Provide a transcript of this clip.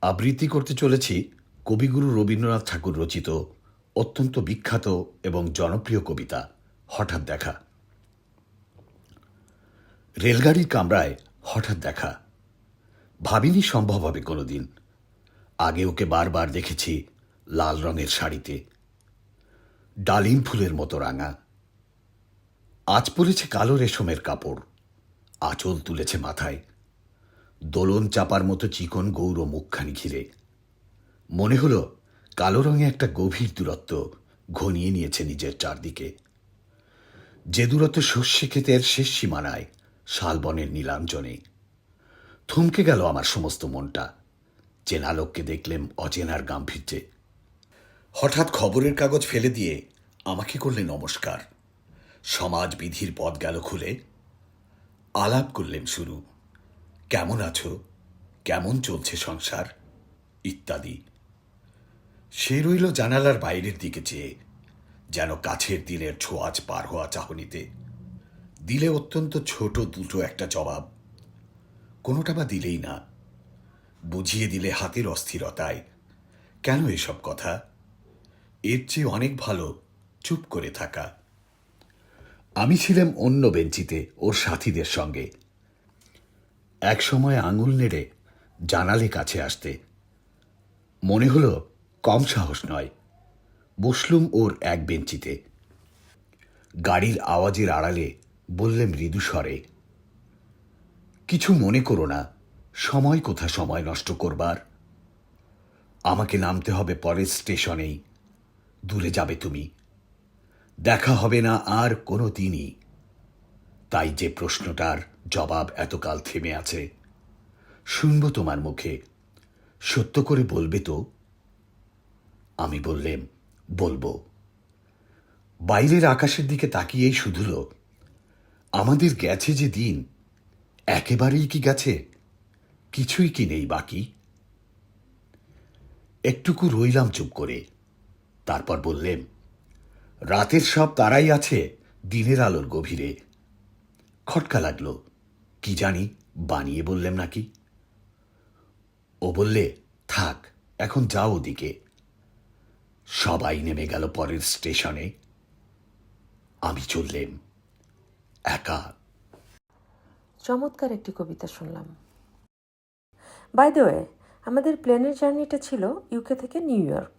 আবৃত্তি করতে চলেছি কবিগুরু রবীন্দ্রনাথ ঠাকুর রচিত অত্যন্ত বিখ্যাত এবং জনপ্রিয় কবিতা হঠাৎ দেখা। রেলগাড়ির কামরায় হঠাৎ দেখা, ভাবিনি সম্ভব হবে কোনোদিন। আগে ওকে বারবার দেখেছি লাল রঙের শাড়িতে, ডালিম ফুলের মতো রাঙা। আজ পরেছে কালো রেশমের কাপড়, আঁচল তুলেছে মাথায়, দোলন চাপার মতো চিকন গৌর মুখখানি ঘিরে। মনে হলো কালো রঙে একটা গভীর দূরত্ব ঘনিয়ে নিয়েছে নিজের চারদিকে, যে দূরত্ব শস্যে ক্ষেতের শেষ সীমানায় শালবনের নীলাঞ্জনে। থমকে গেল আমার সমস্ত মনটা, চেনা লোককে দেখলেম অচেনার গাম্ভীর্যে। হঠাৎ খবরের কাগজ ফেলে দিয়ে আমাকে করলে নমস্কার। সমাজ বিধির পথ গেল খুলে, আলাপ করলেম শুরু। কেমন আছো, কেমন চলছে সংসার, ইত্যাদি। সে রইল জানালার বাইরের দিকে চেয়ে, যেন কাছের দিনের ছোঁয়াচ পার হওয়া চাহনিতে। দিলে অত্যন্ত ছোট দুটো একটা জবাব, কোনোটা বা দিলেই না। বুঝিয়ে দিলে হাতের অস্থিরতায়, কেন এসব কথা, এর চেয়ে অনেক ভালো চুপ করে থাকা। আমি ছিলাম অন্য বেঞ্চিতে ওর সাথীদের সঙ্গে। এক সময় আঙুল নেড়ে জানালে কাছে আসতে। মনে হলো কম সাহস নয়। বসলুম ওর এক বেঞ্চিতে। গাড়ির আওয়াজের আড়ালে বললেম মৃদু স্বরে, কিছু মনে করো না, সময় কোথা সময় নষ্ট করবার। আমাকে নামতে হবে পরের স্টেশনেই, দূরে যাবে তুমি, দেখা হবে না আর কোনো দিনই। তাই যে প্রশ্নটার জবাব এতকাল থেমে আছে, শুনব তোমার মুখে, সত্য করে বলবে তো? আমি বললেম বলবো। বাইরের আকাশের দিকে তাকিয়েই শুধুল, আমাদের গেছে যে দিন, একেবারেই কি গেছে, কিছুই কি নেই বাকি? একটুকু রইলাম চুপ করে, তারপর বললেম, রাতের সব তারাই আছে দিনের আলোর গভীরে। খটকা লাগলো, কি জানি বানিয়ে বললেম নাকি। ও বললে, থাক এখন যাও ওদিকে। সবাই নেমে গেল পরের স্টেশনে, আমি চললেম একা। চমৎকার একটি কবিতা শুনলাম। বাই দ্য ওয়ে, আমাদের প্লেনের জার্নিটা ছিল ইউকে থেকে নিউ ইয়র্ক।